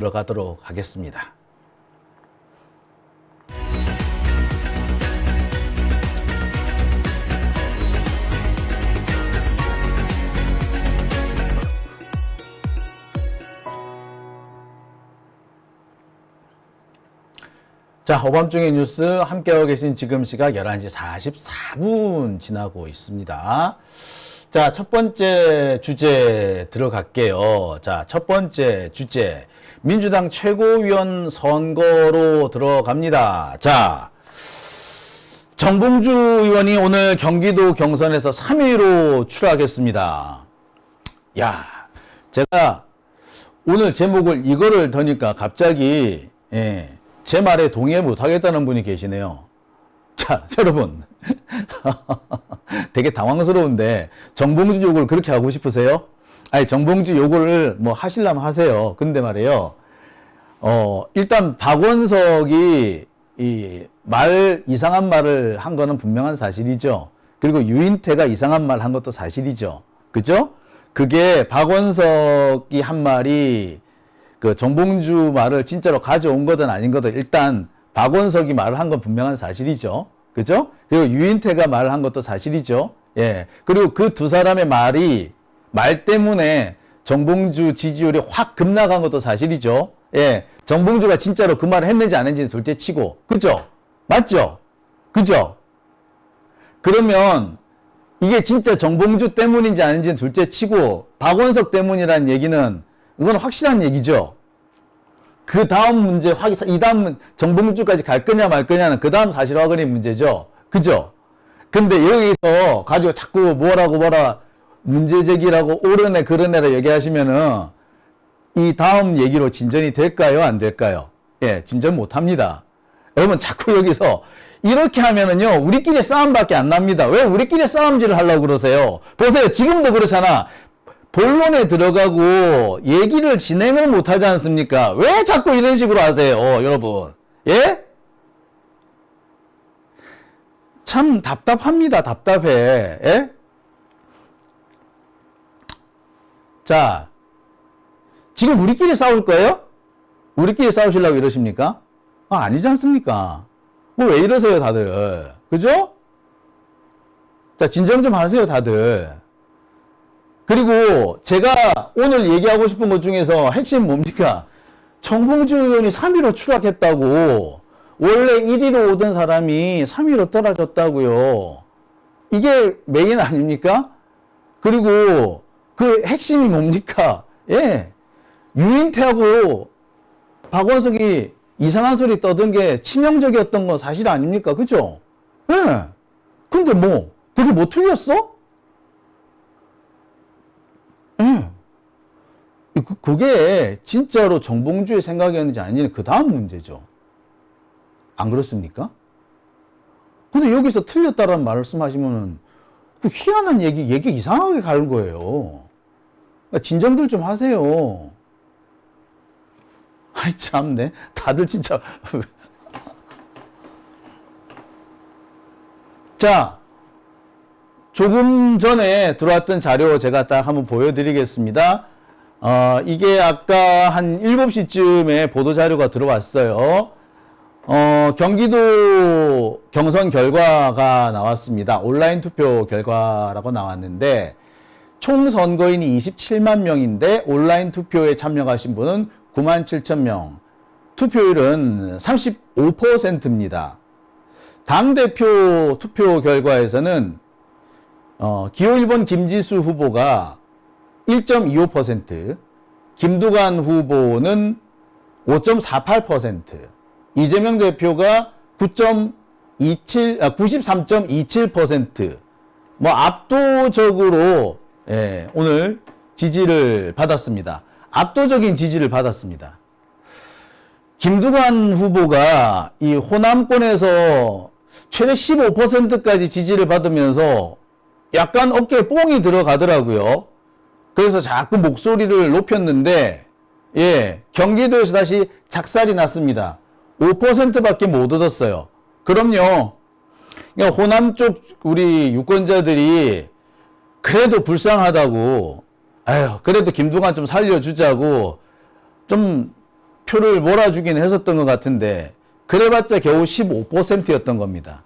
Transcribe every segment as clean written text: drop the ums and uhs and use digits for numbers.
들어가도록 하겠습니다. 자, 오밤중의 뉴스 함께하고 계신 지금 시각 11시 44분 지나고 있습니다. 자, 첫 번째 주제 들어갈게요. 자, 첫 번째 주제. 민주당 최고위원 선거로 들어갑니다. 자, 정봉주 의원이 오늘 경기도 경선에서 3위로 출하했습니다. 야, 제가 오늘 제목을 이거를 더니까 갑자기, 제 말에 동의 못 하겠다는 분이 계시네요. 자, 여러분. 되게 당황스러운데, 정봉주 욕을 그렇게 하고 싶으세요? 아니, 정봉주 욕을 뭐 하시려면 하세요. 근데 말이에요. 일단 박원석이 이상한 말을 한 거는 분명한 사실이죠. 그리고 유인태가 이상한 말 한 것도 사실이죠. 그죠? 그게 박원석이 한 말이 그 정봉주 말을 진짜로 가져온 거든 아닌 거든 일단 박원석이 말을 한 건 분명한 사실이죠. 그죠? 그리고 유인태가 말을 한 것도 사실이죠. 예. 그리고 그 두 사람의 말 때문에 정봉주 지지율이 확 급락한 것도 사실이죠. 예. 정봉주가 진짜로 그 말을 했는지 안 했는지 둘째 치고. 그죠? 맞죠? 그죠? 그러면 이게 진짜 정봉주 때문인지 아닌지는 둘째 치고 박원석 때문이라는 얘기는 이건 확실한 얘기죠. 그 다음 문제, 이 다음 정봉주까지 갈 거냐 말 거냐는 그 다음 사실 확인의 문제죠. 그죠? 근데 여기서 가지고 자꾸 뭐라 문제 제기라고 옳으네 그러네라 얘기하시면은 이 다음 얘기로 진전이 될까요? 안 될까요? 예, 진전 못 합니다. 여러분 자꾸 여기서 이렇게 하면은요, 우리끼리 싸움밖에 안 납니다. 왜 우리끼리 싸움질을 하려고 그러세요? 보세요. 지금도 그렇잖아. 본론에 들어가고 얘기를 진행을 못 하지 않습니까? 왜 자꾸 이런 식으로 하세요, 여러분? 예? 참 답답합니다. 답답해. 예? 자, 지금 우리끼리 싸울 거예요? 우리끼리 싸우시려고 이러십니까? 아니지 않습니까? 뭐 왜 이러세요, 다들? 그죠? 자, 진정 좀 하세요, 다들. 그리고 제가 오늘 얘기하고 싶은 것 중에서 핵심 뭡니까? 정봉주 의원이 3위로 추락했다고. 원래 1위로 오던 사람이 3위로 떨어졌다고요. 이게 메인 아닙니까? 그리고 그 핵심이 뭡니까? 예. 유인태하고 박원석이 이상한 소리 떠든 게 치명적이었던 건 사실 아닙니까? 그죠? 예. 근데 뭐, 그게 뭐 틀렸어? 그게 진짜로 정봉주의 생각이었는지 아닌지 그 다음 문제죠. 안 그렇습니까? 근데 여기서 틀렸다라는 말씀하시면은 그 희한한 얘기 이상하게 가는 거예요. 그러니까 진정들 좀 하세요. 아이 참네. 다들 진짜. 자, 조금 전에 들어왔던 자료 제가 딱 한번 보여드리겠습니다. 이게 아까 한 7시쯤에 보도자료가 들어왔어요. 경기도 경선 결과가 나왔습니다. 온라인 투표 결과라고 나왔는데, 총 선거인이 27만 명인데, 온라인 투표에 참여하신 분은 9만 7천 명. 투표율은 35%입니다. 당대표 투표 결과에서는 기호 1번 김지수 후보가 1.25%, 김두관 후보는 5.48%, 이재명 대표가 93.27%, 뭐 압도적으로 오늘 지지를 받았습니다. 압도적인 지지를 받았습니다. 김두관 후보가 이 호남권에서 최대 15%까지 지지를 받으면서 약간 어깨에 뽕이 들어가더라고요. 그래서 자꾸 목소리를 높였는데, 경기도에서 다시 작살이 났습니다. 5%밖에 못 얻었어요. 그럼요. 그러니까 호남 쪽 우리 유권자들이 그래도 불쌍하다고, 그래도 김두관 좀 살려주자고, 좀 표를 몰아주긴 했었던 것 같은데 그래봤자 겨우 15%였던 겁니다.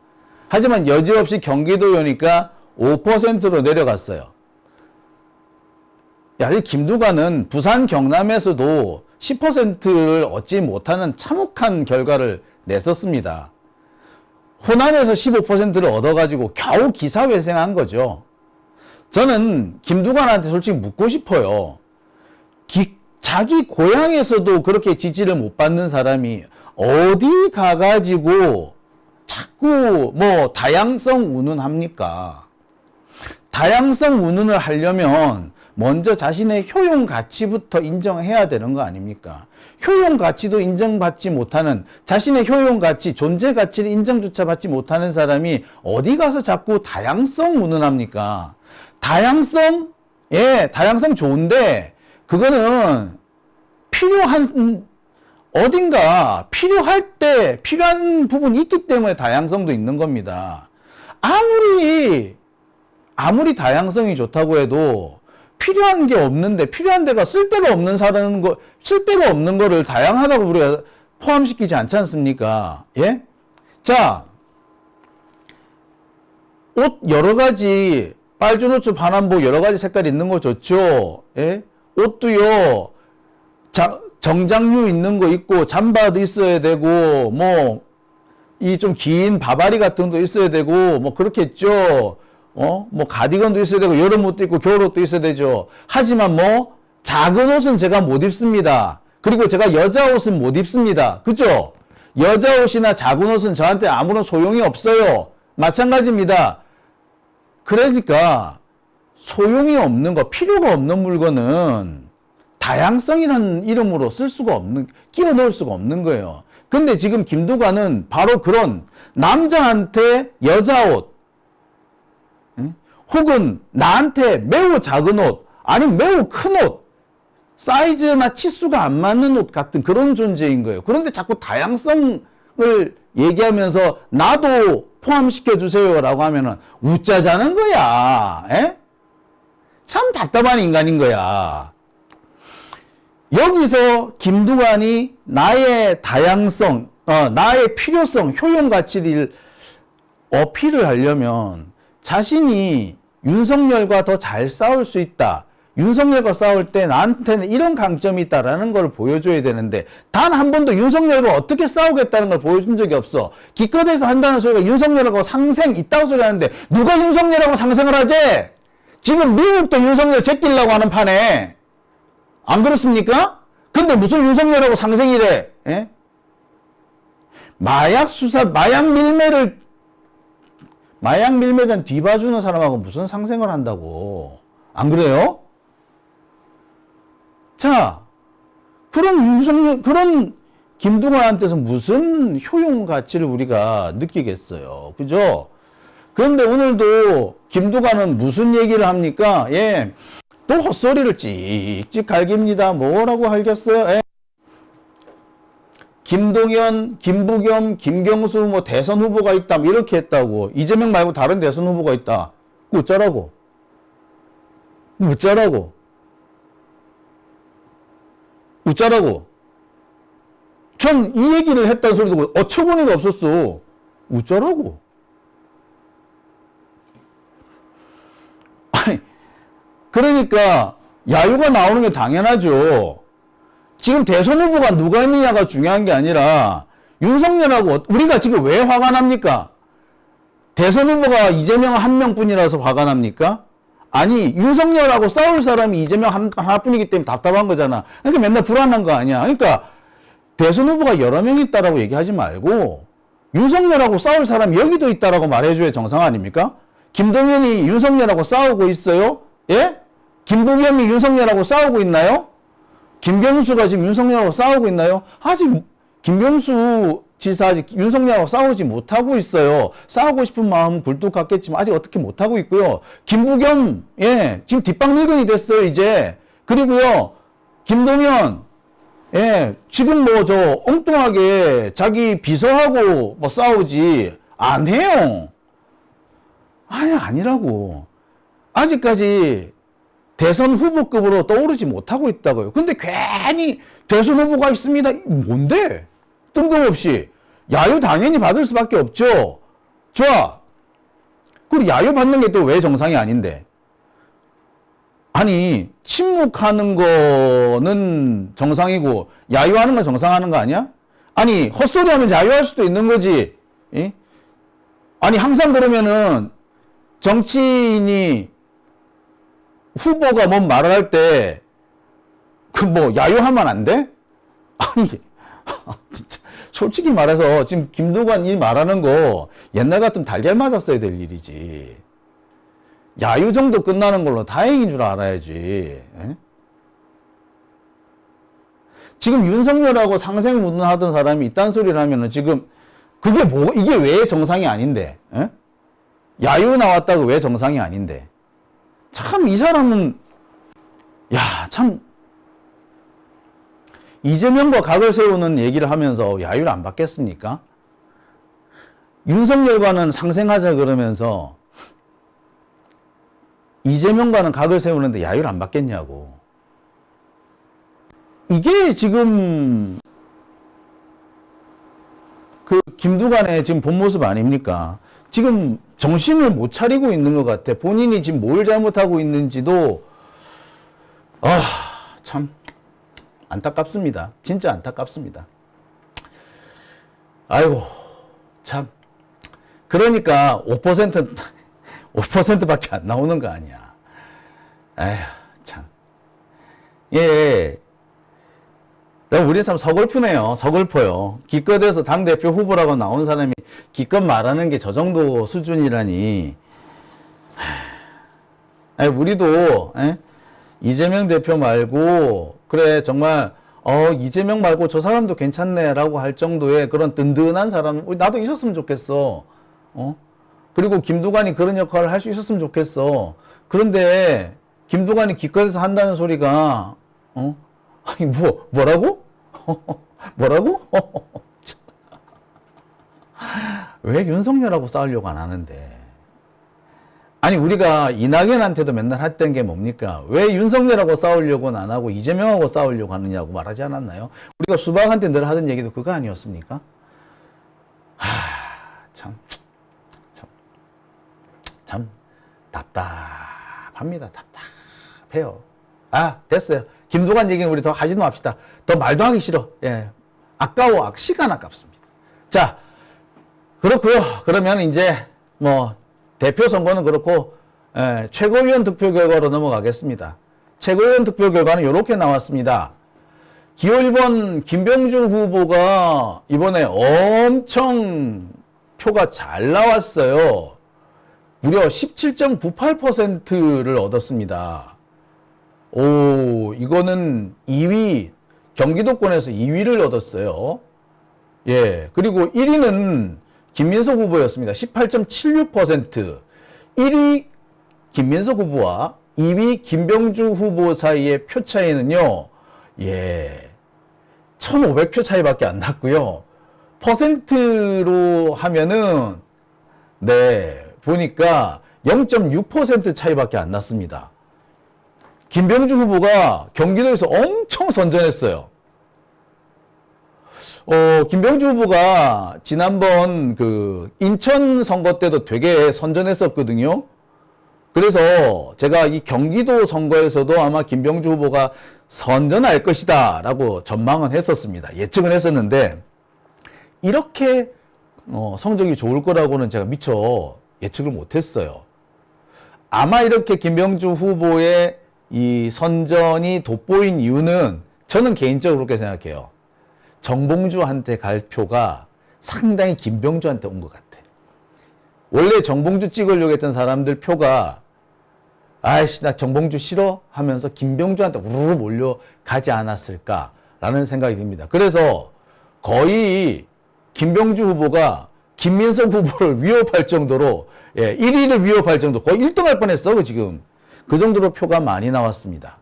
하지만 여지없이 경기도요니까 5%로 내려갔어요. 야, 이 김두관은 부산 경남에서도 10%를 얻지 못하는 참혹한 결과를 냈었습니다. 호남에서 15%를 얻어가지고 겨우 기사회생한 거죠. 저는 김두관한테 솔직히 묻고 싶어요. 자기 고향에서도 그렇게 지지를 못 받는 사람이 어디 가가지고 자꾸 뭐 다양성 운운합니까? 다양성 운운을 하려면 먼저 자신의 효용 가치부터 인정해야 되는 거 아닙니까? 효용 가치도 인정받지 못하는, 자신의 효용 가치, 존재 가치를 인정조차 받지 못하는 사람이 어디 가서 자꾸 다양성 운운합니까? 다양성? 예, 다양성 좋은데 그거는 필요한, 어딘가 필요할 때 필요한 부분이 있기 때문에 다양성도 있는 겁니다. 아무리 다양성이 좋다고 해도 필요한 게 없는데, 필요한 데가 쓸데가 없는 거를 다양하다고 우리가 포함시키지 않지 않습니까? 예? 자, 옷 여러 가지, 빨주노초 반환복 여러 가지 색깔 있는 거 좋죠? 예? 옷도요, 정장류 있는 거 있고, 잠바도 있어야 되고, 뭐, 이 좀 긴 바바리 같은 것도 있어야 되고, 뭐, 그렇겠죠? 뭐, 가디건도 있어야 되고, 여름 옷도 있고, 겨울 옷도 있어야 되죠. 하지만 뭐, 작은 옷은 제가 못 입습니다. 그리고 제가 여자 옷은 못 입습니다. 그죠? 여자 옷이나 작은 옷은 저한테 아무런 소용이 없어요. 마찬가지입니다. 그러니까, 소용이 없는 거, 필요가 없는 물건은 다양성이라는 이름으로 쓸 수가 없는, 끼워 넣을 수가 없는 거예요. 근데 지금 김두관은 바로 그런 남자한테 여자 옷, 혹은 나한테 매우 작은 옷, 아니면 매우 큰 옷, 사이즈나 치수가 안 맞는 옷 같은 그런 존재인 거예요. 그런데 자꾸 다양성을 얘기하면서 나도 포함시켜 주세요라고 하면은 웃자자는 거야. 에? 참 답답한 인간인 거야. 여기서 김두관이 나의 다양성, 나의 필요성, 효용 가치를 어필을 하려면 자신이 윤석열과 더 잘 싸울 수 있다. 윤석열과 싸울 때 나한테는 이런 강점이 있다라는 걸 보여줘야 되는데 단 한 번도 윤석열과 어떻게 싸우겠다는 걸 보여준 적이 없어. 기껏해서 한다는 소리가 윤석열하고 상생 있다고 소리 하는데 누가 윤석열하고 상생을 하지? 지금 미국도 윤석열 제끼려고 하는 판에. 안 그렇습니까? 근데 무슨 윤석열하고 상생이래? 예? 마약 밀매전 뒤봐주는 사람하고 무슨 상생을 한다고. 안 그래요? 자, 그런 김두관한테서 무슨 효용 가치를 우리가 느끼겠어요. 그죠? 그런데 오늘도 김두관은 무슨 얘기를 합니까? 예. 또 헛소리를 찍찍 갈깁니다. 뭐라고 할겠어요? 예. 김동연, 김부겸, 김경수 뭐 대선 후보가 있다. 뭐 이렇게 했다고. 이재명 말고 다른 대선 후보가 있다. 어쩌라고? 어쩌라고? 어쩌라고? 전 이 얘기를 했다는 소리 듣고 어처구니가 없었어. 어쩌라고? 아니, 그러니까 야유가 나오는 게 당연하죠. 지금 대선 후보가 누가 있느냐가 중요한 게 아니라 윤석열하고 우리가 지금 왜 화가 납니까? 대선 후보가 이재명 한 명뿐이라서 화가 납니까? 아니 윤석열하고 싸울 사람이 이재명 하나뿐이기 때문에 답답한 거잖아. 그러니까 맨날 불안한 거 아니야. 그러니까 대선 후보가 여러 명 있다라고 얘기하지 말고 윤석열하고 싸울 사람이 여기도 있다라고 말해줘야 정상 아닙니까? 김동연이 윤석열하고 싸우고 있어요? 예? 김부겸이 윤석열하고 싸우고 있나요? 김경수가 지금 윤석열하고 싸우고 있나요? 아직 김경수 지사 아직 윤석열하고 싸우지 못하고 있어요. 싸우고 싶은 마음은 굴뚝 같겠지만 아직 어떻게 못하고 있고요. 김부겸, 예, 지금 뒷방 늙은이 됐어요, 이제. 그리고요, 김동연, 예, 지금 뭐 저 엉뚱하게 자기 비서하고 뭐 싸우지 안 해요. 아니, 아니라고. 아직까지 대선 후보급으로 떠오르지 못하고 있다고요. 근데 괜히 대선 후보가 있습니다. 뭔데? 뜬금없이. 야유 당연히 받을 수밖에 없죠. 좋아. 그리고 야유 받는 게 또 왜 정상이 아닌데? 아니, 침묵하는 거는 정상이고, 야유하는 건 정상하는 거 아니야? 아니, 헛소리 하면 야유할 수도 있는 거지. 예? 아니, 항상 그러면은, 정치인이 후보가 뭔 말을 할 때, 그 뭐, 야유하면 안 돼? 아니, 진짜, 솔직히 말해서, 지금 김두관이 말하는 거, 옛날 같으면 달걀 맞았어야 될 일이지. 야유 정도 끝나는 걸로 다행인 줄 알아야지. 에? 지금 윤석열하고 상생무능하던 사람이 이딴 소리를 하면은 지금 그게 뭐 이게 왜 정상이 아닌데? 에? 야유 나왔다고 왜 정상이 아닌데? 참 이 사람은 야, 참 이재명과 각을 세우는 얘기를 하면서 야유를 안 받겠습니까? 윤석열과는 상생하자 그러면서 이재명과는 각을 세우는데 야유를 안 받겠냐고. 이게 지금 그 김두관의 지금 본 모습 아닙니까? 지금 정신을 못 차리고 있는 것 같아. 본인이 지금 뭘 잘못하고 있는지도 참 안타깝습니다. 진짜 안타깝습니다. 아이고 참 그러니까 5%밖에 안 나오는 거 아니야. 에휴, 참. 예. 우리 참 서글프네요. 서글퍼요. 기껏해서 당대표 후보라고 나온 사람이 기껏 말하는 게 저 정도 수준이라니. 아니, 우리도, 이재명 대표 말고, 그래, 정말, 이재명 말고 저 사람도 괜찮네, 라고 할 정도의 그런 든든한 사람, 나도 있었으면 좋겠어. 그리고 김두관이 그런 역할을 할 수 있었으면 좋겠어. 그런데 김두관이 기껏해서 한다는 소리가 아니 뭐라고? 뭐라고? 왜 윤석열하고 싸우려고 안 하는데? 아니 우리가 이낙연한테도 맨날 했던 게 뭡니까? 왜 윤석열하고 싸우려고는 안 하고 이재명하고 싸우려고 하느냐고 말하지 않았나요? 우리가 수박한테 늘 하던 얘기도 그거 아니었습니까? 참 답답합니다. 답답해요. 됐어요. 김두관 얘기는 우리 더 하지도 맙시다. 더 말도 하기 싫어. 예. 아까워. 시간 아깝습니다. 자, 그렇고요. 그러면 이제 뭐 대표 선거는 그렇고 최고위원 득표 결과로 넘어가겠습니다. 최고위원 득표 결과는 이렇게 나왔습니다. 기호 1번 김병주 후보가 이번에 엄청 표가 잘 나왔어요. 무려 17.98%를 얻었습니다. 이거는 2위, 경기도권에서 2위를 얻었어요. 예. 그리고 1위는 김민석 후보였습니다. 18.76%. 1위 김민석 후보와 2위 김병주 후보 사이의 표 차이는요, 1,500표 차이밖에 안 났고요. 퍼센트로 하면은, 보니까 0.6% 차이밖에 안 났습니다. 김병주 후보가 경기도에서 엄청 선전했어요. 김병주 후보가 지난번 그 인천 선거 때도 되게 선전했었거든요. 그래서 제가 이 경기도 선거에서도 아마 김병주 후보가 선전할 것이다 라고 전망은 했었습니다. 예측은 했었는데 이렇게 성적이 좋을 거라고는 제가 미처 예측을 못했어요. 아마 이렇게 김병주 후보의 이 선전이 돋보인 이유는 저는 개인적으로 그렇게 생각해요. 정봉주한테 갈 표가 상당히 김병주한테 온 것 같아. 원래 정봉주 찍으려고 했던 사람들 표가 아이씨 나 정봉주 싫어 하면서 김병주한테 우르르 몰려가지 않았을까라는 생각이 듭니다. 그래서 거의 김병주 후보가 김민석 후보를 위협할 정도로 1위를 위협할 정도 거의 1등 할 뻔했어 지금. 그 정도로 표가 많이 나왔습니다.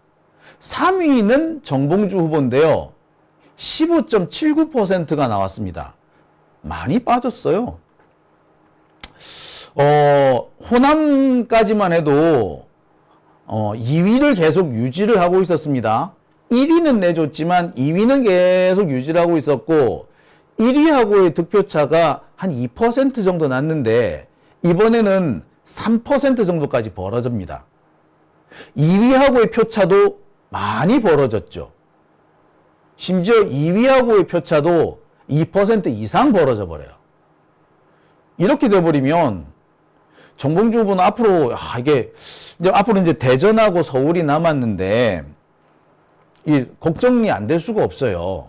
3위는 정봉주 후보인데요. 15.79%가 나왔습니다. 많이 빠졌어요. 호남까지만 해도 2위를 계속 유지를 하고 있었습니다. 1위는 내줬지만 2위는 계속 유지를 하고 있었고 1위하고의 득표차가 한 2% 정도 났는데 이번에는 3% 정도까지 벌어집니다. 2위하고의 표차도 많이 벌어졌죠. 심지어 2위하고의 표차도 2% 이상 벌어져 버려요. 이렇게 돼버리면 정봉주 후보는 앞으로 이제 대전하고 서울이 남았는데 이 걱정이 안 될 수가 없어요.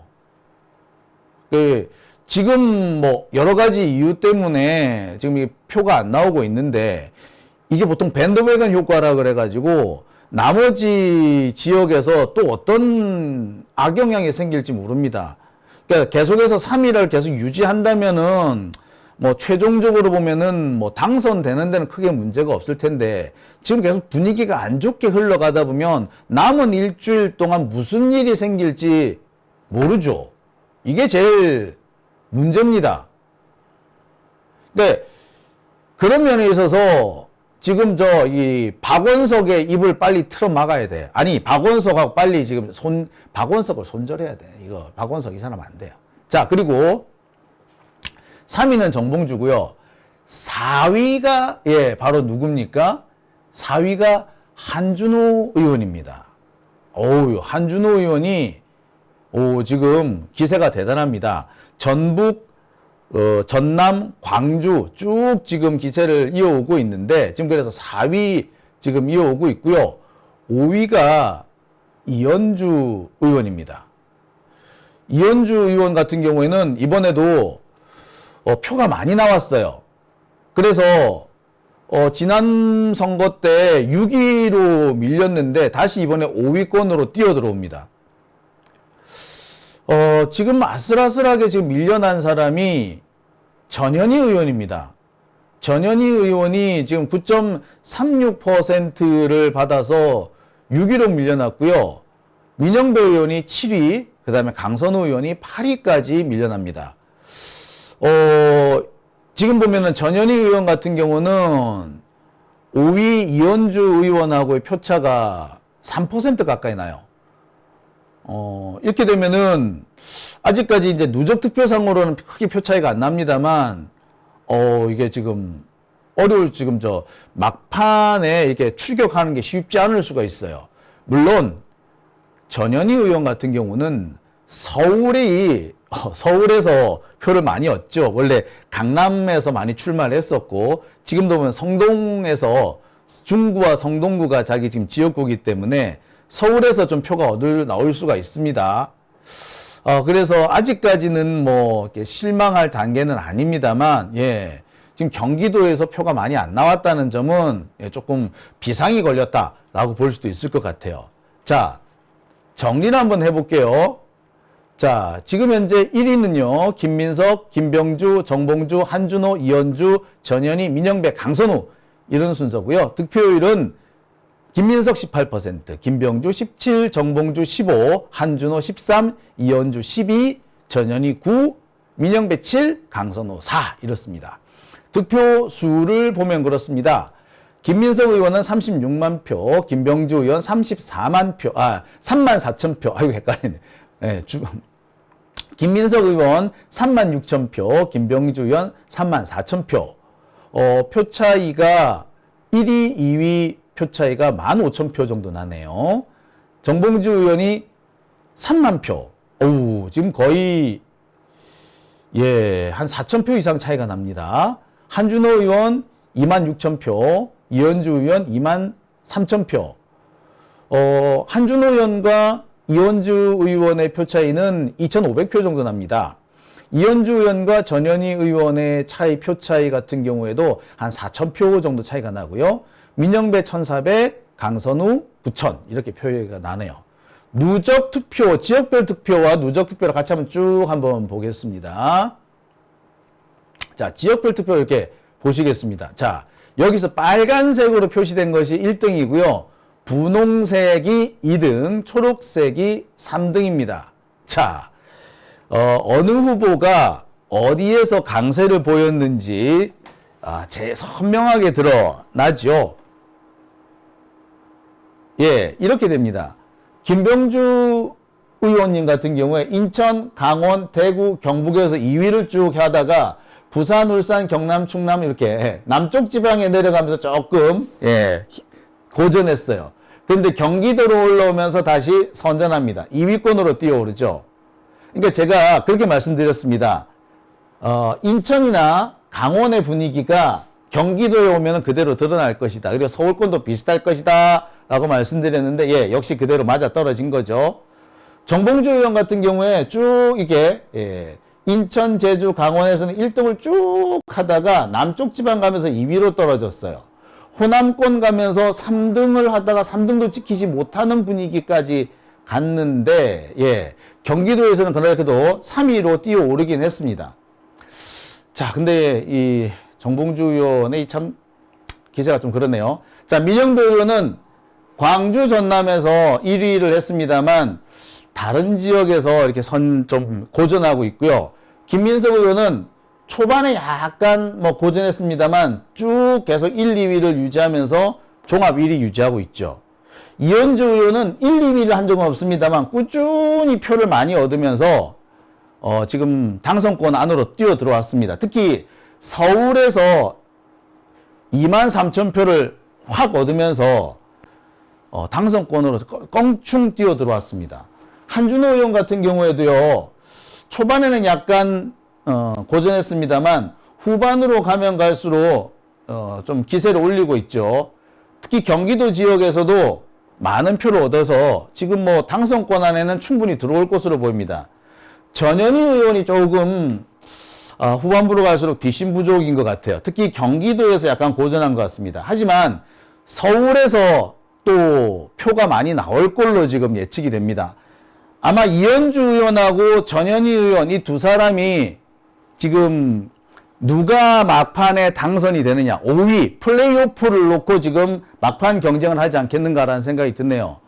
지금 뭐 여러 가지 이유 때문에 지금 이 표가 안 나오고 있는데 이게 보통 밴드웨건 효과라 그래가지고 나머지 지역에서 또 어떤 악영향이 생길지 모릅니다. 그러니까 계속해서 3위를 계속 유지한다면은 뭐 최종적으로 보면은 뭐 당선되는 데는 크게 문제가 없을 텐데 지금 계속 분위기가 안 좋게 흘러가다 보면 남은 일주일 동안 무슨 일이 생길지 모르죠. 이게 제일 문제입니다. 근데 그런 면에 있어서 지금 이 박원석의 입을 빨리 틀어 막아야 돼. 아니, 박원석하고 빨리 지금 박원석을 손절해야 돼. 이거, 박원석 이 사람 안 돼요. 자, 그리고 3위는 정봉주고요. 4위가, 바로 누굽니까? 4위가 한준호 의원입니다. 한준호 의원이, 지금 기세가 대단합니다. 전북, 전남, 광주 쭉 지금 기세를 이어오고 있는데 지금 그래서 4위 지금 이어오고 있고요. 5위가 이현주 의원입니다. 이현주 의원 같은 경우에는 이번에도 표가 많이 나왔어요. 그래서 지난 선거 때 6위로 밀렸는데 다시 이번에 5위권으로 뛰어들어옵니다. 지금 아슬아슬하게 지금 밀려난 사람이 전현희 의원입니다. 전현희 의원이 지금 9.36%를 받아서 6위로 밀려났고요. 민영배 의원이 7위, 그 다음에 강선우 의원이 8위까지 밀려납니다. 지금 보면은 전현희 의원 같은 경우는 5위 이현주 의원하고의 표차가 3% 가까이 나요. 이렇게 되면은, 아직까지 이제 누적 득표상으로는 크게 표 차이가 안 납니다만, 이게 지금, 지금 막판에 이렇게 출격하는 게 쉽지 않을 수가 있어요. 물론, 전현희 의원 같은 경우는 서울에서 표를 많이 얻죠. 원래 강남에서 많이 출마를 했었고, 지금도 보면 성동에서 중구와 성동구가 자기 지금 지역구이기 때문에 서울에서 좀 표가 나올 수가 있습니다. 그래서 아직까지는 뭐 실망할 단계는 아닙니다만, 지금 경기도에서 표가 많이 안 나왔다는 점은 조금 비상이 걸렸다라고 볼 수도 있을 것 같아요. 자, 정리를 한번 해볼게요. 자, 지금 현재 1위는요, 김민석, 김병주, 정봉주, 한준호, 이현주, 전현희, 민영배, 강선우 이런 순서고요. 득표율은 김민석 18%, 김병주 17, 정봉주 15, 한준호 13, 이현주 12, 전현희 9, 민영배 7, 강선호 4 이렇습니다. 득표 수를 보면 그렇습니다. 김민석 의원은 36만 표, 김병주 의원 34만 표, 3만 4천 표. 아이고 헷갈리네. 김민석 의원 3만 6천 표, 김병주 의원 3만 4천 표. 표 차이가 1위, 2위 표 차이가 15,000표 정도 나네요. 정봉주 의원이 3만 표. 지금 거의, 한 4,000표 이상 차이가 납니다. 한준호 의원 26,000표, 이현주 의원 23,000표. 한준호 의원과 이현주 의원의 표 차이는 2,500표 정도 납니다. 이현주 의원과 전현희 의원의 표 차이 같은 경우에도 한 4,000표 정도 차이가 나고요. 민영배 1,400, 강선우 9,000 이렇게 표가 나네요. 누적 투표, 지역별 투표와 누적 투표를 같이 한번 보겠습니다. 자, 지역별 투표 이렇게 보시겠습니다. 자, 여기서 빨간색으로 표시된 것이 1등이고요. 분홍색이 2등, 초록색이 3등입니다. 자, 어느 후보가 어디에서 강세를 보였는지 선명하게 드러나죠. 예, 이렇게 됩니다. 김병주 의원님 같은 경우에 인천, 강원, 대구, 경북에서 2위를 쭉 하다가 부산, 울산, 경남, 충남 이렇게 남쪽 지방에 내려가면서 조금 고전했어요. 그런데 경기도로 올라오면서 다시 선전합니다. 2위권으로 뛰어오르죠. 그러니까 제가 그렇게 말씀드렸습니다. 인천이나 강원의 분위기가 경기도에 오면 그대로 드러날 것이다. 그리고 서울권도 비슷할 것이다. 라고 말씀드렸는데, 예, 역시 그대로 맞아 떨어진 거죠. 정봉주 의원 같은 경우에 쭉 이게, 인천, 제주, 강원에서는 1등을 쭉 하다가 남쪽 지방 가면서 2위로 떨어졌어요. 호남권 가면서 3등을 하다가 3등도 지키지 못하는 분위기까지 갔는데, 예, 경기도에서는 그래도 3위로 뛰어오르긴 했습니다. 자, 근데 이 정봉주 의원의 참 기세가 좀 그렇네요. 자, 민영배 의원은 광주 전남에서 1위를 했습니다만 다른 지역에서 이렇게 좀 고전하고 있고요. 김민석 의원은 초반에 약간 고전했습니다만 쭉 계속 1, 2위를 유지하면서 종합 1위 유지하고 있죠. 이현주 의원은 1, 2위를 한 적은 없습니다만 꾸준히 표를 많이 얻으면서 지금 당선권 안으로 뛰어 들어왔습니다. 특히 서울에서 23,000표를 확 얻으면서 당선권으로 껑충 뛰어 들어왔습니다. 한준호 의원 같은 경우에도요, 초반에는 약간 고전했습니다만 후반으로 가면 갈수록 좀 기세를 올리고 있죠. 특히 경기도 지역에서도 많은 표를 얻어서 지금 당선권 안에는 충분히 들어올 것으로 보입니다. 전현희 의원이 조금 후반부로 갈수록 뒷심 부족인 것 같아요. 특히 경기도에서 약간 고전한 것 같습니다. 하지만 서울에서 또 표가 많이 나올 걸로 지금 예측이 됩니다. 아마 이현주 의원하고 전현희 의원 이 두 사람이 지금 누가 막판에 당선이 되느냐, 5위 플레이오프를 놓고 지금 막판 경쟁을 하지 않겠는가라는 생각이 드네요.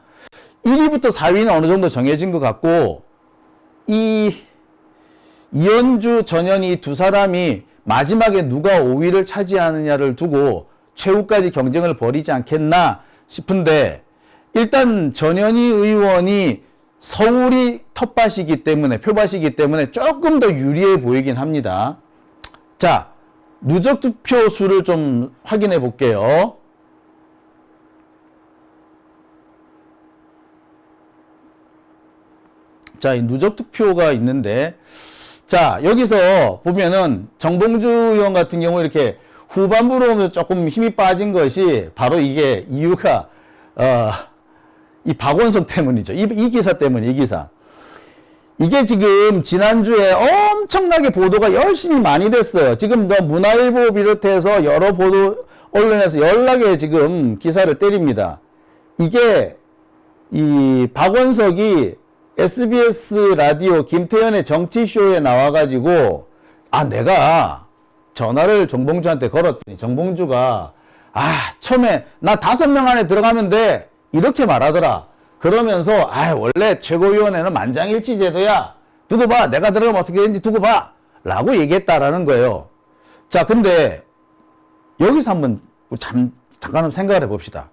1위부터 4위는 어느 정도 정해진 것 같고 이현주, 전현희 두 사람이 마지막에 누가 5위를 차지하느냐를 두고 최후까지 경쟁을 벌이지 않겠나 싶은데, 일단 전현희 의원이 서울이 텃밭이기 때문에, 표밭이기 때문에 조금 더 유리해 보이긴 합니다. 자, 누적 투표 수를 좀 확인해 볼게요. 자, 이 누적 투표가 있는데, 자, 여기서 보면은 정봉주 의원 같은 경우 이렇게 후반부로 오면서 조금 힘이 빠진 것이 바로 이게 이유가 이 박원석 때문이죠. 이 기사 때문에, 이 기사. 이게 지금 지난주에 엄청나게 보도가 열심히 많이 됐어요. 지금 문화일보 비롯해서 여러 보도 언론에서 연락에 지금 기사를 때립니다. 이게 이 박원석이 SBS 라디오 김태현의 정치쇼에 나와가지고 내가 전화를 정봉주한테 걸었더니 정봉주가 처음에 나 5명 안에 들어가면 돼 이렇게 말하더라. 그러면서 원래 최고위원회는 만장일치 제도야. 두고 봐. 내가 들어가면 어떻게 되는지 두고 봐. 라고 얘기했다라는 거예요. 자, 근데 여기서 한번 잠깐 생각을 해봅시다.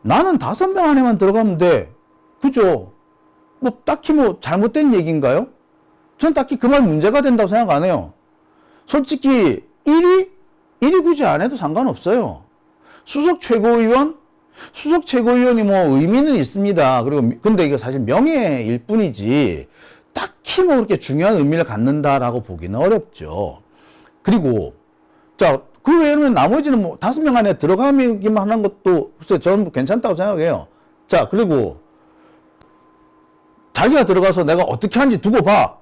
나는 5명 안에만 들어가면 돼. 그죠? 딱히 잘못된 얘기인가요? 전 딱히 그 말 문제가 된다고 생각 안 해요. 솔직히 1위 굳이 안 해도 상관없어요. 수석 최고위원이 의미는 있습니다. 그리고 근데 이거 사실 명예일 뿐이지 딱히 그렇게 중요한 의미를 갖는다라고 보기는 어렵죠. 그리고 자, 그 외에는 나머지는 5명 안에 들어가기만 하는 것도 글쎄 저는 괜찮다고 생각해요. 자, 그리고 자기가 들어가서 내가 어떻게 하는지 두고 봐.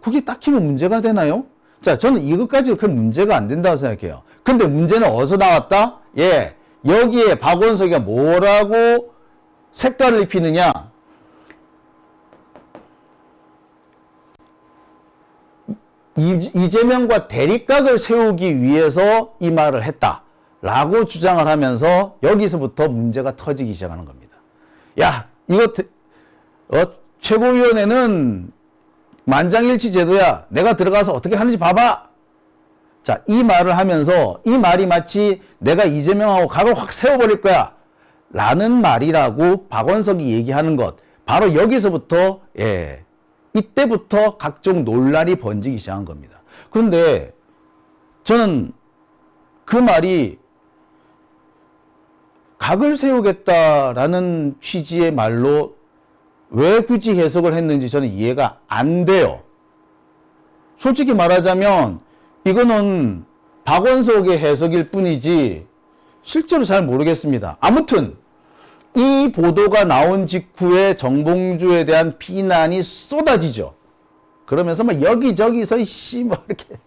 그게 딱히 문제가 되나요? 자, 저는 이것까지 큰 문제가 안 된다고 생각해요. 근데 문제는 어디서 나왔다? 예. 여기에 박원석이가 뭐라고 색깔을 입히느냐? 이재명과 대립각을 세우기 위해서 이 말을 했다라고 주장을 하면서 여기서부터 문제가 터지기 시작하는 겁니다. 야, 이거 최고위원회는 만장일치 제도야. 내가 들어가서 어떻게 하는지 봐봐. 자, 이 말을 하면서 이 말이 마치 내가 이재명하고 각을 확 세워버릴 거야 라는 말이라고 박원석이 얘기하는 것. 바로 여기서부터, 이때부터 각종 논란이 번지기 시작한 겁니다. 그런데 저는 그 말이 각을 세우겠다라는 취지의 말로 왜 굳이 해석을 했는지 저는 이해가 안 돼요. 솔직히 말하자면 이거는 박원석의 해석일 뿐이지 실제로 잘 모르겠습니다. 아무튼 이 보도가 나온 직후에 정봉주에 대한 비난이 쏟아지죠. 그러면서 막 여기저기서 이렇게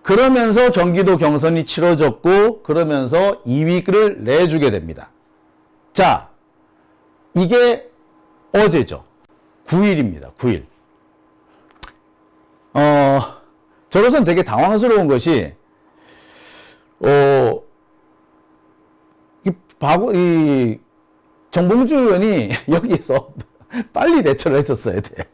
그러면서 경기도 경선이 치러졌고 그러면서 2위를 내주게 됩니다. 자, 이게 어제죠. 9일입니다. 9일. 저로서는 되게 당황스러운 것이 이 정봉주 의원이 여기서 빨리 대처를 했었어야 돼.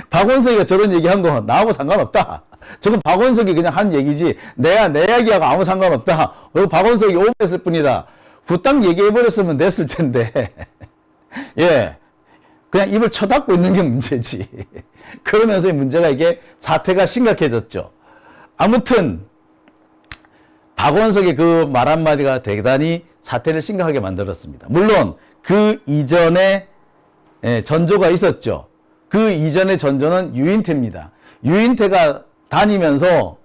박원석이가 저런 얘기한 거 나하고 상관없다. 저건 박원석이 그냥 한 얘기지 내 이야기하고 아무 상관없다. 박원석이 오버했을 뿐이다. 후딱 얘기해버렸으면 됐을 텐데 그냥 입을 쳐닫고 있는 게 문제지. 그러면서 문제가 이게 사태가 심각해졌죠. 아무튼 박원석의 그 말 한마디가 대단히 사태를 심각하게 만들었습니다. 물론 그 이전에 전조가 있었죠. 그 이전의 전조는 유인태입니다. 유인태가 다니면서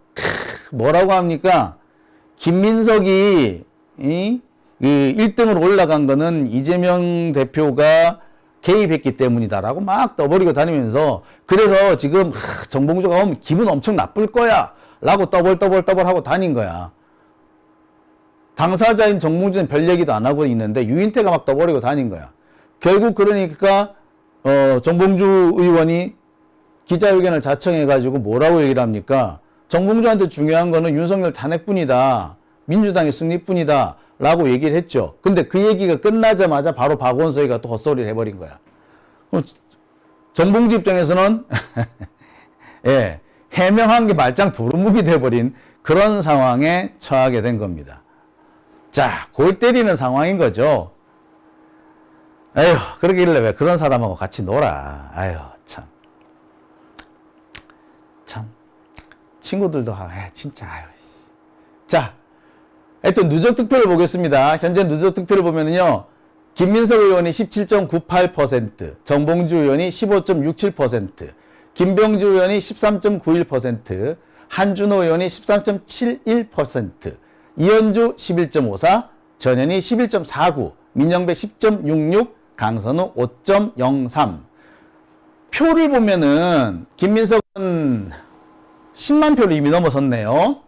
뭐라고 합니까? 김민석이 1등으로 올라간 거는 이재명 대표가 개입했기 때문이다라고 막 떠버리고 다니면서 그래서 지금 정봉주가 오면 기분 엄청 나쁠 거야 라고 떠벌 하고 다닌 거야. 당사자인 정봉주는 별 얘기도 안 하고 있는데 유인태가 막 떠버리고 다닌 거야. 결국 그러니까 정봉주 의원이 기자회견을 자청해가지고 뭐라고 얘기를 합니까? 정봉주한테 중요한 거는 윤석열 탄핵뿐이다. 민주당의 승리뿐이다. 라고 얘기를 했죠. 근데 그 얘기가 끝나자마자 바로 박원석이가 또 헛소리를 해버린 거야. 정봉주 입장에서는 해명한 게 말짱 도루묵이 돼버린 그런 상황에 처하게 된 겁니다. 자, 골 때리는 상황인 거죠. 에휴, 그러길래 왜 그런 사람하고 같이 놀아. 아유, 참. 친구들도, 진짜, 아유. 자, 하여튼 누적 득표를 보겠습니다. 현재 누적 득표를 보면은요, 김민석 의원이 17.98%, 정봉주 의원이 15.67%, 김병주 의원이 13.91%, 한준호 의원이 13.71%, 이현주 11.54, 전현희 11.49, 민영배 10.66, 강선우 5.03. 표를 보면은 김민석은 10만 표를 이미 넘어섰네요.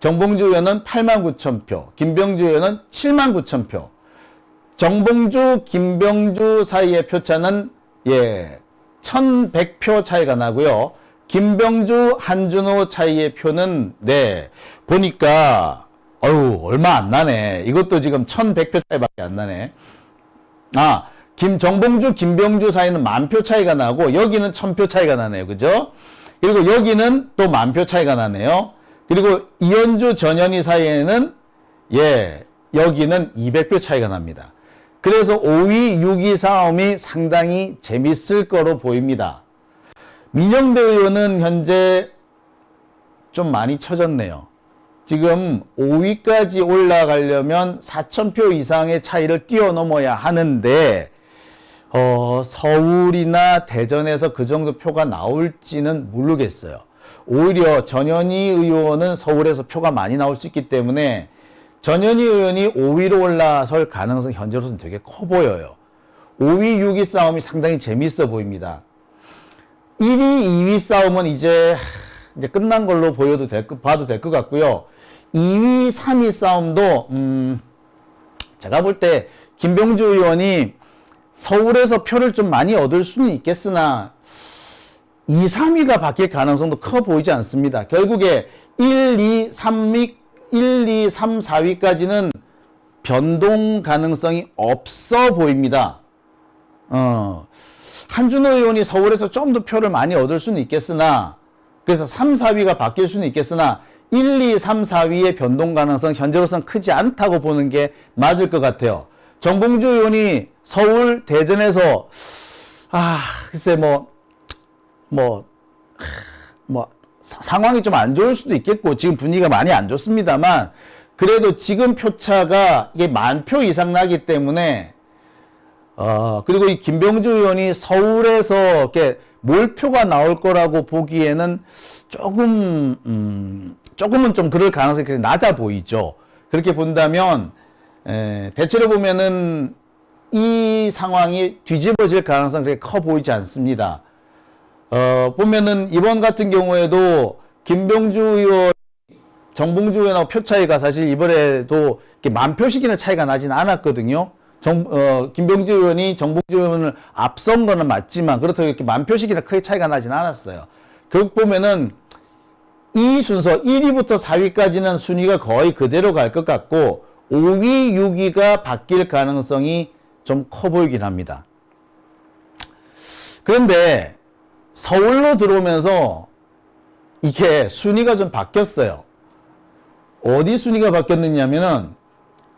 정봉주 의원은 8만 9천 표, 김병주 의원은 7만 9천 표. 정봉주, 김병주 사이의 표차는 1100표 차이가 나고요. 김병주, 한준호 차이의 표는 보니까 얼마 안 나네. 이것도 지금 1100표 차이밖에 안 나네. 정봉주, 김병주 사이는 10,000표 차이가 나고 여기는 1000표 차이가 나네요. 그죠? 그리고 여기는 또 10,000표 차이가 나네요. 그리고 이현주, 전현희 사이에는 여기는 200표 차이가 납니다. 그래서 5위, 6위 싸움이 상당히 재밌을 거로 보입니다. 민영배 의원은 현재 좀 많이 처졌네요. 지금 5위까지 올라가려면 4,000표 이상의 차이를 뛰어넘어야 하는데 서울이나 대전에서 그 정도 표가 나올지는 모르겠어요. 오히려 전현희 의원은 서울에서 표가 많이 나올 수 있기 때문에 전현희 의원이 5위로 올라설 가능성이 현재로서는 되게 커 보여요. 5위, 6위 싸움이 상당히 재밌어 보입니다. 1위, 2위 싸움은 이제 끝난 걸로 봐도 될 것 같고요. 2위, 3위 싸움도 제가 볼 때 김병주 의원이 서울에서 표를 좀 많이 얻을 수는 있겠으나 2, 3위가 바뀔 가능성도 커 보이지 않습니다. 결국에 1, 2, 3, 4위까지는 변동 가능성이 없어 보입니다. 한준호 의원이 서울에서 좀 더 표를 많이 얻을 수는 있겠으나 그래서 3, 4위가 바뀔 수는 있겠으나 1, 2, 3, 4위의 변동 가능성 현재로서는 크지 않다고 보는 게 맞을 것 같아요. 정봉주 의원이 서울, 대전에서 글쎄 상황이 좀 안 좋을 수도 있겠고 지금 분위기가 많이 안 좋습니다만 그래도 지금 표차가 이게 10,000표 이상 나기 때문에 그리고 이 김병주 의원이 서울에서 이렇게 몰표가 나올 거라고 보기에는 조금은 좀 그럴 가능성이 낮아 보이죠. 그렇게 본다면 대체로 보면은 이 상황이 뒤집어질 가능성이 그렇게 커 보이지 않습니다. 보면은 이번 같은 경우에도 김병주 의원, 정봉주 의원하고 표 차이가 사실 이번에도 이렇게 10,000표씩이나 차이가 나진 않았거든요. 김병주 의원이 정봉주 의원을 앞선 거는 맞지만 그렇다고 이렇게 10,000표씩이나 크게 차이가 나진 않았어요. 결국 보면은 이 순서 1위부터 4위까지는 순위가 거의 그대로 갈 것 같고 5위, 6위가 바뀔 가능성이 좀 커 보이긴 합니다. 그런데 서울로 들어오면서 이게 순위가 좀 바뀌었어요. 어디 순위가 바뀌었느냐면은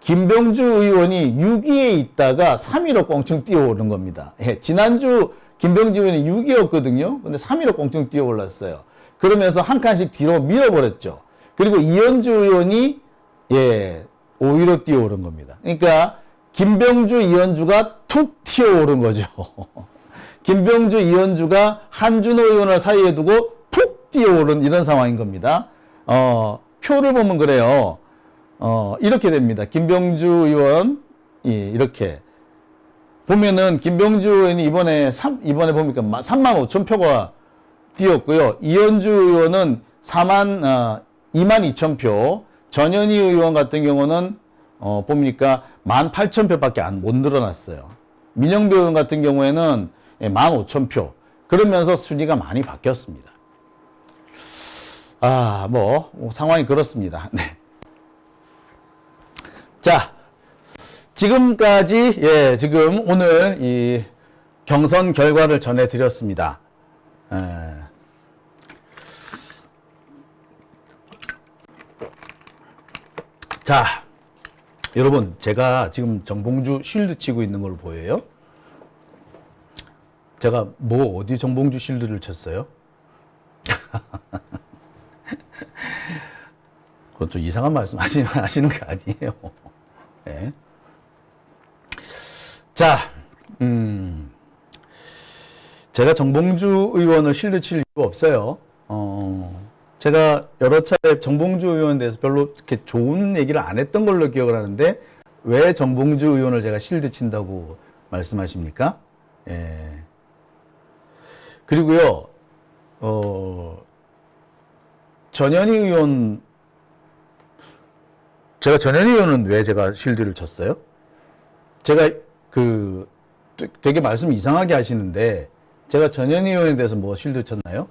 김병주 의원이 6위에 있다가 3위로 껑충 뛰어오른 겁니다. 지난주 김병주 의원이 6위였거든요. 근데 3위로 껑충 뛰어올랐어요. 그러면서 한 칸씩 뒤로 밀어버렸죠. 그리고 이현주 의원이 5위로 뛰어오른 겁니다. 그러니까 김병주, 이현주가 툭 튀어오른 거죠. 김병주, 이현주가 한준호 의원을 사이에 두고 푹 뛰어오른 이런 상황인 겁니다. 표를 보면 그래요. 이렇게 됩니다. 김병주 의원, 이렇게. 보면은, 김병주 의원이 이번에 보니까 35,000표가 뛰었고요. 이현주 의원은 22,000표. 전현희 의원 같은 경우는, 보니까 18,000표밖에 못 늘어났어요. 민영배 의원 같은 경우에는 15,000표. 그러면서 순위가 많이 바뀌었습니다. 상황이 그렇습니다. 네. 자, 지금까지, 지금 오늘 이 경선 결과를 전해드렸습니다. 자, 여러분, 제가 지금 정봉주 쉴드 치고 있는 걸 보여요? 제가 어디 정봉주 쉴드를 쳤어요? 그건 좀 이상한 말씀 하시는 거 아니에요. 네. 자, 제가 정봉주 의원을 쉴드 칠 이유가 없어요. 제가 여러 차례 정봉주 의원에 대해서 별로 이렇게 좋은 얘기를 안 했던 걸로 기억을 하는데, 왜 정봉주 의원을 제가 쉴드 친다고 말씀하십니까? 그리고요, 전현희 의원, 제가 전현희 의원은 왜 제가 쉴드를 쳤어요? 제가 되게 말씀 이상하게 하시는데, 제가 전현희 의원에 대해서 뭐 쉴드 쳤나요?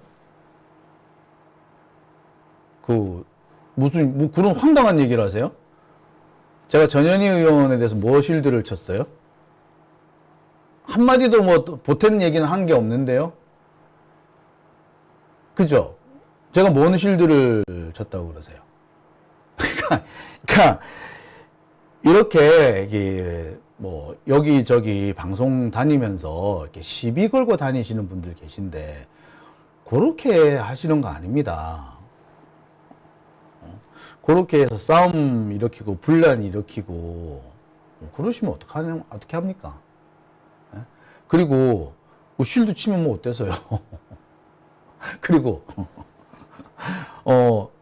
그런 황당한 얘기를 하세요? 제가 전현희 의원에 대해서 뭐 쉴드를 쳤어요? 한마디도 보태는 얘기는 한 게 없는데요? 그죠? 제가 뭔 쉴드를 쳤다고 그러세요? 그러니까 이렇게 여기저기 방송 다니면서 이렇게 시비 걸고 다니시는 분들 계신데 그렇게 하시는 거 아닙니다. 그렇게 해서 싸움 일으키고 분란 일으키고 그러시면 어떻게 합니까? 그리고 쉴드 치면 어때서요? 그리고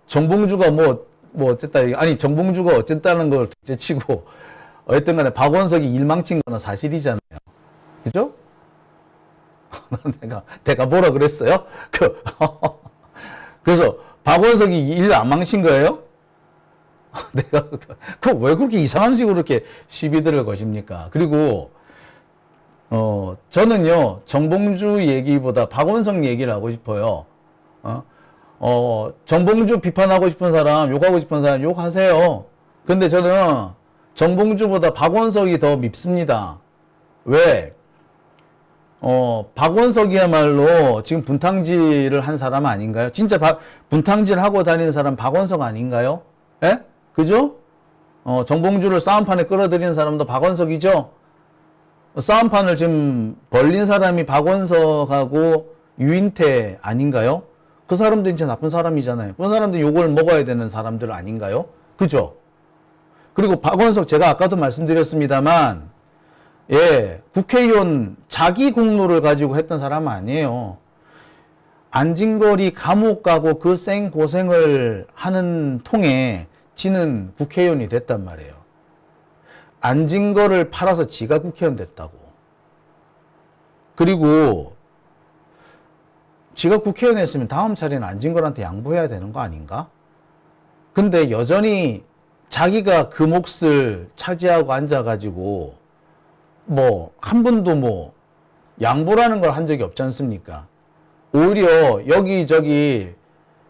정봉주가 어쨌다, 아니 정봉주가 어쨌다는 걸 둘째치고 어쨌든 간에 박원석이 일망친 거는 사실이잖아요. 그죠? 내가 뭐라 그랬어요? 그래서 박원석이 일 안 망친 거예요? 왜 그렇게 이상한 식으로 이렇게 시비들을 거십니까? 그리고 저는요, 정봉주 얘기보다 박원석 얘기를 하고 싶어요. 정봉주 비판하고 싶은 사람, 욕하고 싶은 사람 욕하세요. 근데 저는 정봉주보다 박원석이 더 밉습니다. 왜? 박원석이야말로 지금 분탕질을 한 사람 아닌가요? 진짜 분탕질 하고 다니는 사람 박원석 아닌가요? 예? 그죠? 정봉주를 싸움판에 끌어들이는 사람도 박원석이죠? 싸움판을 지금 벌린 사람이 박원석하고 유인태 아닌가요? 그 사람도 진짜 나쁜 사람이잖아요. 그 사람도 욕을 먹어야 되는 사람들 아닌가요? 그죠? 그리고 박원석 제가 아까도 말씀드렸습니다만, 예, 국회의원 자기 공로를 가지고 했던 사람 아니에요. 안진걸이 감옥 가고 그 생고생을 하는 통에 지는 국회의원이 됐단 말이에요. 안진걸을 팔아서 지가 국회의원 됐다고. 그리고 지가 국회의원 했으면 다음 차례는 안진걸한테 양보해야 되는 거 아닌가? 근데 여전히 자기가 그 몫을 차지하고 앉아가지고 한 번도 양보라는 걸 한 적이 없지 않습니까? 오히려 여기저기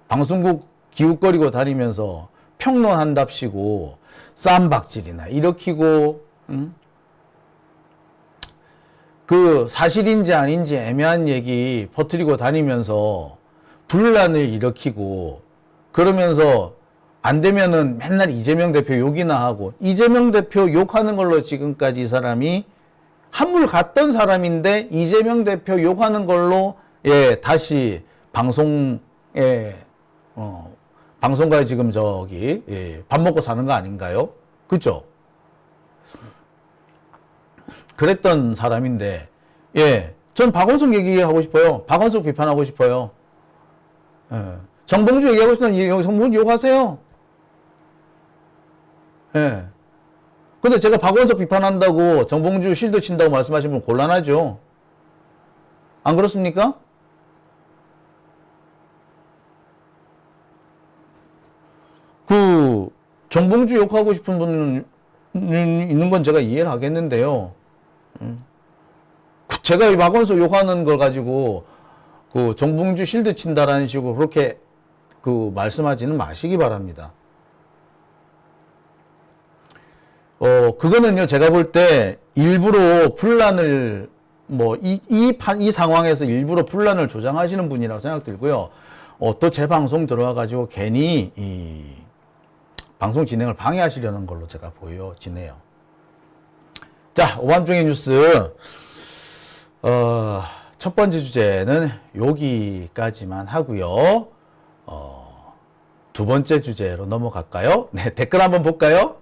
방송국 기웃거리고 다니면서 평론한답시고 쌈박질이나 일으키고, 그 사실인지 아닌지 애매한 얘기 퍼뜨리고 다니면서 분란을 일으키고, 그러면서 안 되면은 맨날 이재명 대표 욕이나 하고, 이재명 대표 욕하는 걸로 지금까지 이 사람이 한물 갔던 사람인데 이재명 대표 욕하는 걸로 다시 방송에 방송가에 지금 밥 먹고 사는 거 아닌가요? 그죠? 그랬던 사람인데, 전 박원석 얘기하고 싶어요. 박원석 비판하고 싶어요. 정봉주 얘기하고 싶으면 정봉주 욕하세요. 근데 제가 박원석 비판한다고 정봉주 실드 친다고 말씀하시면 곤란하죠. 안 그렇습니까? 정봉주 욕하고 싶은 분은 있는 건 제가 이해를 하겠는데요. 제가 이 박원석 욕하는 걸 가지고 정봉주 실드 친다라는 식으로 그렇게 말씀하지는 마시기 바랍니다. 그거는요, 제가 볼 때 일부러 분란을, 이 상황에서 일부러 분란을 조장하시는 분이라고 생각 들고요. 또 제 방송 들어와가지고 괜히 방송 진행을 방해하시려는 걸로 제가 보여지네요. 자, 오밤중의 뉴스. 첫 번째 주제는 여기까지만 하고요. 두 번째 주제로 넘어갈까요? 네, 댓글 한번 볼까요?